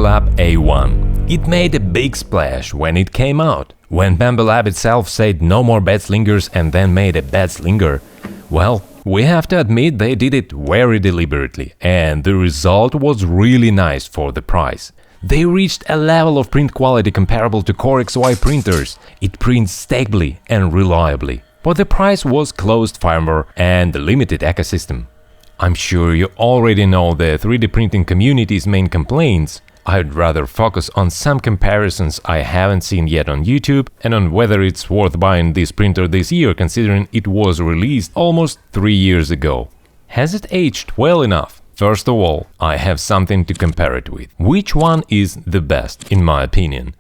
Lab A1. It made a big splash when it came out. When Bambu Lab itself said no more bed slingers and then made a bed slinger, well, we have to admit they did it very deliberately, and the result was really nice for the price. They reached a level of print quality comparable to Core XY printers. It prints stably and reliably. But the price was closed firmware and a limited ecosystem. I'm sure you already know the 3D printing community's main complaints. I'd rather focus on some comparisons I haven't seen yet on YouTube and on whether it's worth buying this printer this year, considering it was released almost 3 years ago. Has it aged well enough? First of all, I have something to compare it with. Which one is the best, in my opinion?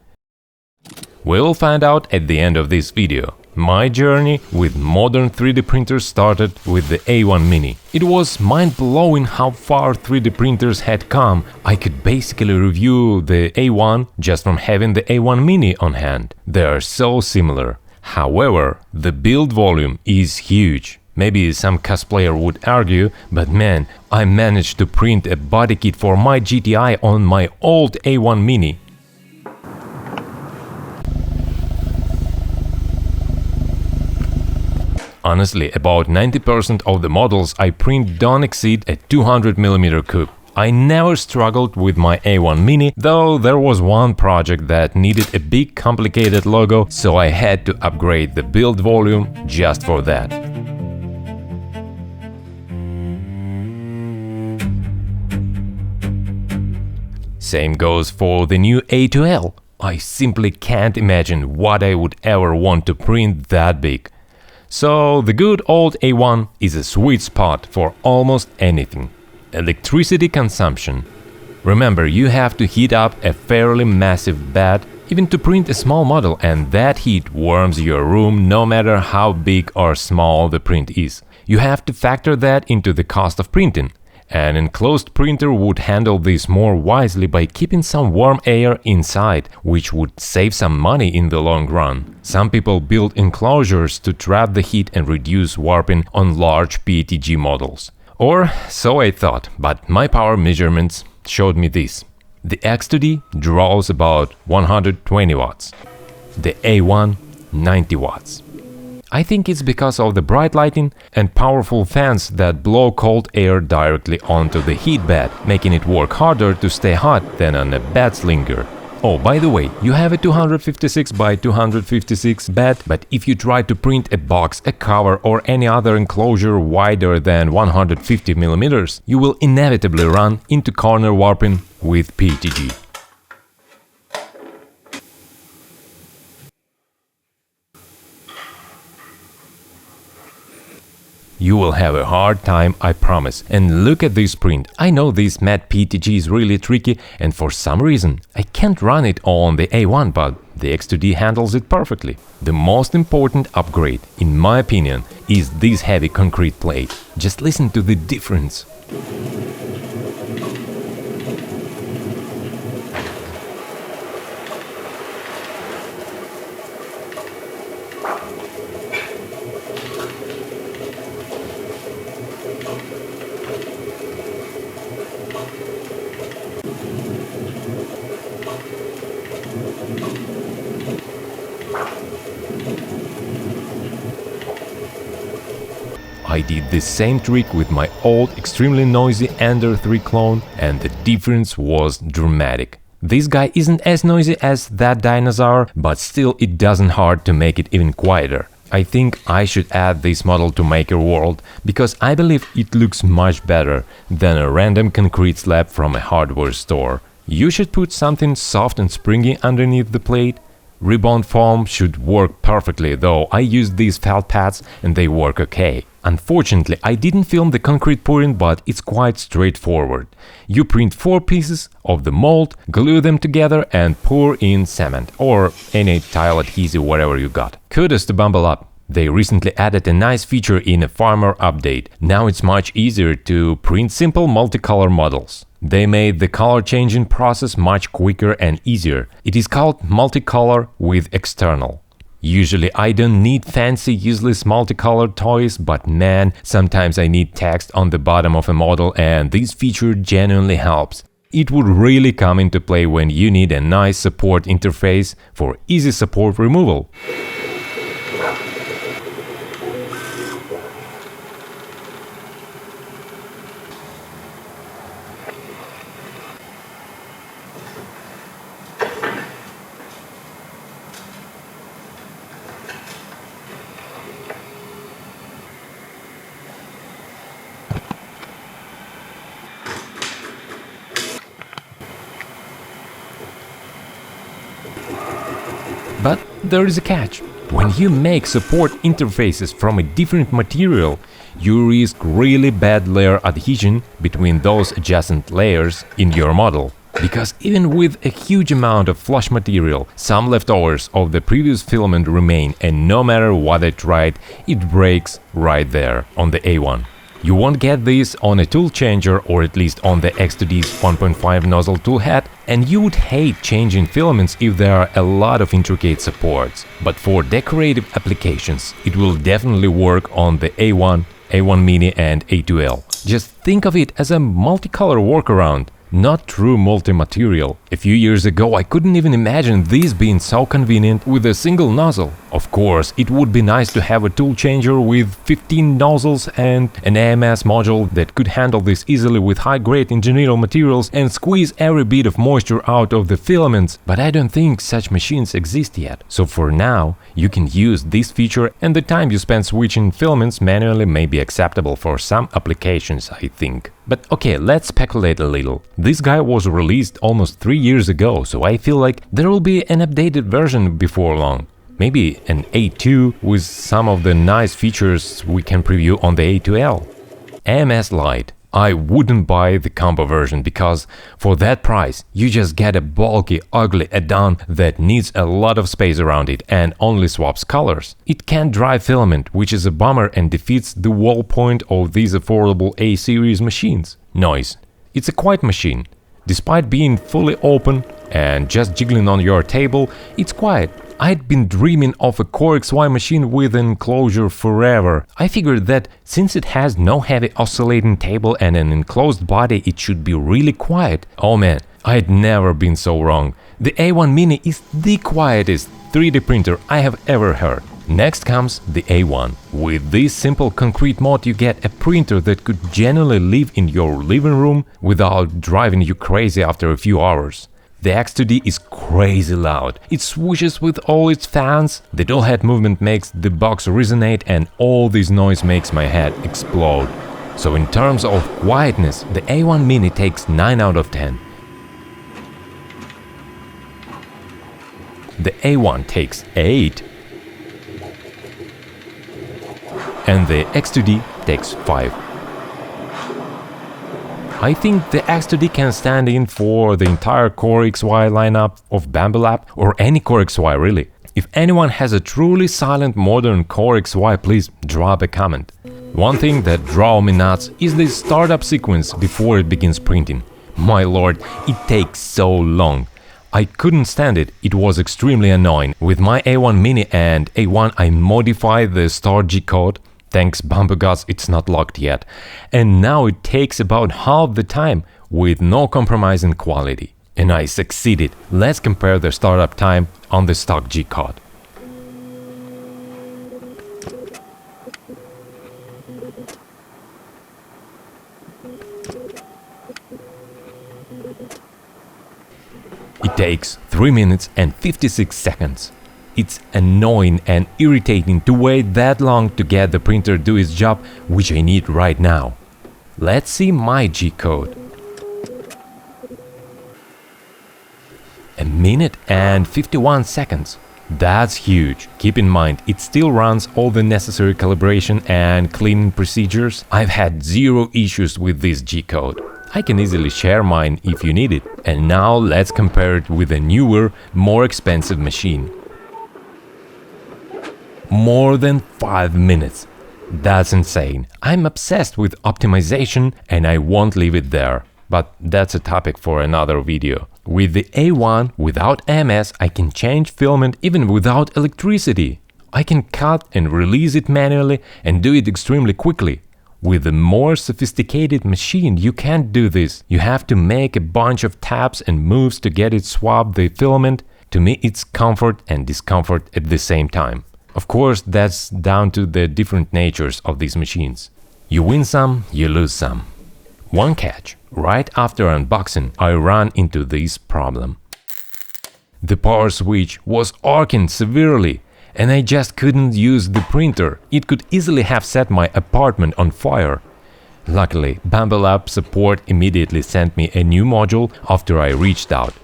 We'll find out at the end of this video. My journey with modern 3D printers started with the A1 Mini. It was mind-blowing how far 3D printers had come. I could basically review the A1 just from having the A1 Mini on hand. They are so similar. However, the build volume is huge. Maybe some cosplayer would argue, but man, I managed to print a body kit for my GTI on my old A1 Mini. Honestly, about 90% of the models I print don't exceed a 200mm cube. I never struggled with my A1 Mini, though there was one project that needed a big complicated logo, so I had to upgrade the build volume just for that. Same goes for the new A2L. I simply can't imagine what I would ever want to print that big. So the good old A1 is a sweet spot for almost anything. Electricity consumption. Remember, you have to heat up a fairly massive bed even to print a small model, and that heat warms your room no matter how big or small the print is. You have to factor that into the cost of printing. An enclosed printer would handle this more wisely by keeping some warm air inside, which would save some money in the long run. Some people build enclosures to trap the heat and reduce warping on large PETG models. Or so I thought, but my power measurements showed me this. The X2D draws about 120 watts, the A1 90 watts. I think it's because of the bright lighting and powerful fans that blow cold air directly onto the heat bed, making it work harder to stay hot than on a bed slinger. Oh, by the way, you have a 256 by 256 bed, but if you try to print a box, a cover or any other enclosure wider than 150mm, you will inevitably run into corner warping with PETG. You will have a hard time, I promise. And look at this print. I know this matte PETG is really tricky, and for some reason I can't run it on the A1, but the X2D handles it perfectly. The most important upgrade, in my opinion, is this heavy concrete plate. Just listen to the difference. I did the same trick with my old extremely noisy Ender 3 clone, and the difference was dramatic. This guy isn't as noisy as that dinosaur, but still it doesn't hurt to make it even quieter. I think I should add this model to Maker World, because I believe it looks much better than a random concrete slab from a hardware store. You should put something soft and springy underneath the plate. Rebound foam should work perfectly, though I used these felt pads and they work okay. Unfortunately, I didn't film the concrete pouring, but it's quite straightforward. You print 4 pieces of the mold, glue them together and pour in cement or any tile adhesive, whatever you got. Kudos to Bambu Lab. They recently added a nice feature in a firmware update. Now it's much easier to print simple multicolor models. They made the color changing process much quicker and easier. It is called multicolor with external. Usually I don't need fancy useless multicolored toys, but man, sometimes I need text on the bottom of a model and this feature genuinely helps. It would really come into play when you need a nice support interface for easy support removal. But there is a catch. When you make support interfaces from a different material, you risk really bad layer adhesion between those adjacent layers in your model. Because even with a huge amount of flush material, some leftovers of the previous filament remain, and no matter what I tried, it breaks right there on the A1. You won't get this on a tool changer, or at least on the X2D's 1.5 nozzle tool head, and you would hate changing filaments if there are a lot of intricate supports. But for decorative applications, it will definitely work on the A1, A1 Mini and A2L. Just think of it as a multicolor workaround, not true multi-material. A few years ago I couldn't even imagine this being so convenient with a single nozzle. Of course, it would be nice to have a tool changer with 15 nozzles and an AMS module that could handle this easily with high-grade engineering materials and squeeze every bit of moisture out of the filaments, but I don't think such machines exist yet. So for now, you can use this feature, and the time you spend switching filaments manually may be acceptable for some applications, I think. But okay, let's speculate a little. This guy was released almost 3 years ago, so I feel like there will be an updated version before long. Maybe an A2 with some of the nice features we can preview on the A2L. AMS Lite. I wouldn't buy the combo version because for that price you just get a bulky, ugly add-on that needs a lot of space around it and only swaps colors. It can't dry filament, which is a bummer and defeats the whole point of these affordable A-series machines. Noise. It's a quiet machine. Despite being fully open and just jiggling on your table, it's quiet. I'd been dreaming of a Core XY machine with an enclosure forever. I figured that since it has no heavy oscillating table and an enclosed body, it should be really quiet. Oh man, I'd never been so wrong. The A1 Mini is the quietest 3D printer I have ever heard. Next comes the A1. With this simple concrete mod you get a printer that could genuinely live in your living room without driving you crazy after a few hours. The X2D is crazy loud. It swooshes with all its fans, the dual head movement makes the box resonate, and all this noise makes my head explode. So in terms of quietness, the A1 Mini takes 9 out of 10. The A1 takes 8. And the X2D takes 5. I think the X2D can stand in for the entire Core XY lineup of Bambu Lab, or any Core XY really. If anyone has a truly silent modern Core XY, please drop a comment. One thing that drove me nuts is the startup sequence before it begins printing. My lord, it takes so long. I couldn't stand it, it was extremely annoying. With my A1 Mini and A1 I modified the start G-code. Thanks Bambu gods, it's not locked yet. And now it takes about half the time with no compromise in quality. And I succeeded. Let's compare the startup time on the stock G-code. It takes 3 minutes and 56 seconds. It's annoying and irritating to wait that long to get the printer to do its job, which I need right now. Let's see my G-code. A minute and 51 seconds. That's huge. Keep in mind, it still runs all the necessary calibration and cleaning procedures. I've had zero issues with this G-code. I can easily share mine if you need it. And now let's compare it with a newer, more expensive machine. More than 5 minutes. That's insane. I'm obsessed with optimization and I won't leave it there. But that's a topic for another video. With the A1 without AMS, I can change filament even without electricity. I can cut and release it manually and do it extremely quickly. With a more sophisticated machine, you can't do this. You have to make a bunch of taps and moves to get it swap the filament. To me, it's comfort and discomfort at the same time. Of course, that's down to the different natures of these machines. You win some, you lose some. One catch: right after unboxing, I ran into this problem. The power switch was arcing severely, and I just couldn't use the printer. It could easily have set my apartment on fire. Luckily, Bambu Lab support immediately sent me a new module after I reached out.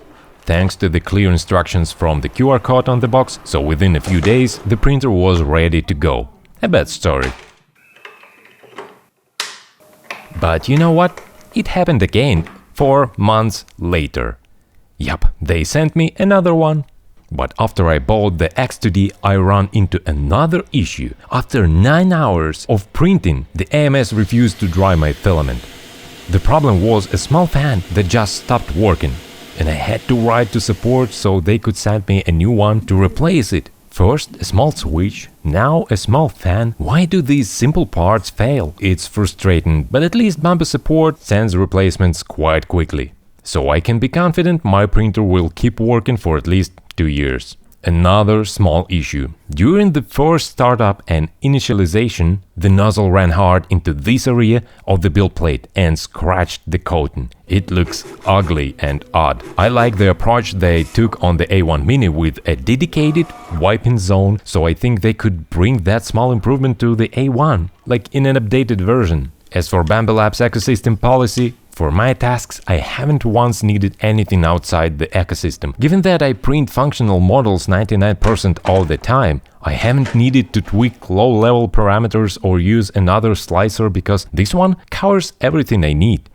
Thanks to the clear instructions from the QR code on the box, so within a few days the printer was ready to go. A bad story. But you know what? It happened again 4 months later. Yup, they sent me another one. But after I bought the X2D, I ran into another issue. After 9 hours of printing, the AMS refused to dry my filament. The problem was a small fan that just stopped working, and I had to write to support so they could send me a new one to replace it. First a small switch, now a small fan. Why do these simple parts fail? It's frustrating, but at least Bambu support sends replacements quite quickly. So I can be confident my printer will keep working for at least 2 years. Another small issue. During the first startup and initialization, the nozzle ran hard into this area of the build plate and scratched the coating. It looks ugly and odd. I like the approach they took on the A1 Mini with a dedicated wiping zone, so I think they could bring that small improvement to the A1, like in an updated version. As for Bambu Labs ecosystem policy, for my tasks, I haven't once needed anything outside the ecosystem. Given that I print functional models 99% all the time, I haven't needed to tweak low-level parameters or use another slicer because this one covers everything I need.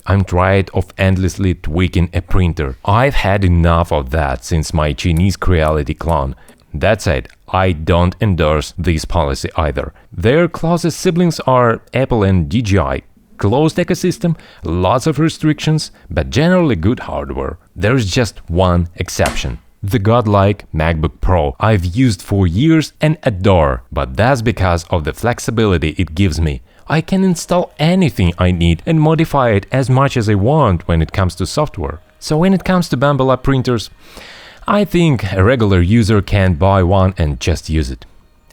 I'm tired of endlessly tweaking a printer. I've had enough of that since my Chinese Creality clone. That said, I don't endorse this policy either. Their closest siblings are Apple and DJI. Closed ecosystem, lots of restrictions, but generally good hardware. There's just one exception. The godlike MacBook Pro I've used for years and adore, but that's because of the flexibility it gives me. I can install anything I need and modify it as much as I want when it comes to software. So when it comes to Bambu Lab printers, I think a regular user can buy one and just use it.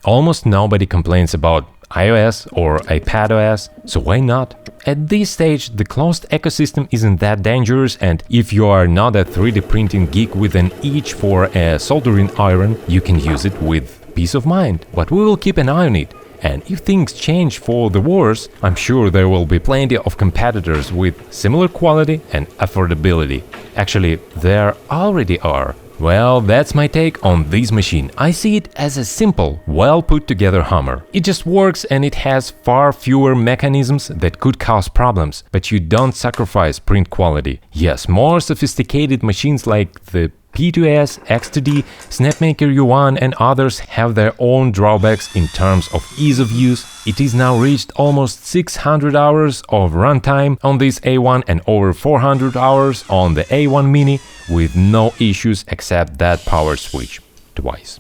Almost nobody complains about iOS or iPadOS, so why not? At this stage, the closed ecosystem isn't that dangerous, and if you are not a 3D printing geek with an itch for a soldering iron, you can use it with peace of mind. But we will keep an eye on it, and if things change for the worse, I'm sure there will be plenty of competitors with similar quality and affordability. Actually, there already are. Well, that's my take on this machine. I see it as a simple, well put together hammer. It just works and it has far fewer mechanisms that could cause problems, but you don't sacrifice print quality. Yes, more sophisticated machines like the P2S, X2D, Snapmaker U1 and others have their own drawbacks in terms of ease of use. It is now reached almost 600 hours of runtime on this A1 and over 400 hours on the A1 Mini with no issues except that power switch twice.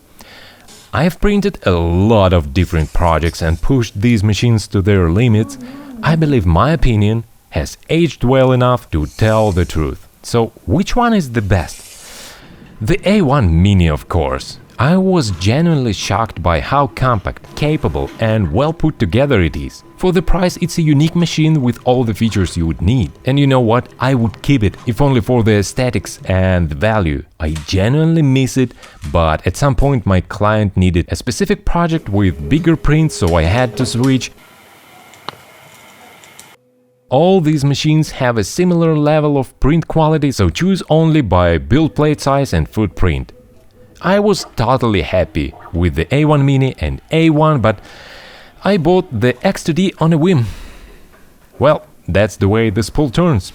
I have printed a lot of different projects and pushed these machines to their limits. I believe my opinion has aged well enough to tell the truth. So which one is the best? The A1 Mini, of course. I was genuinely shocked by how compact, capable and well put together it is. For the price, it's a unique machine with all the features you would need. And you know what? I would keep it, if only for the aesthetics and the value. I genuinely miss it, but at some point my client needed a specific project with bigger prints, so I had to switch. All these machines have a similar level of print quality, so choose only by build plate size and footprint. I was totally happy with the A1 Mini and A1, but I bought the X2D on a whim. Well, that's the way the spool turns.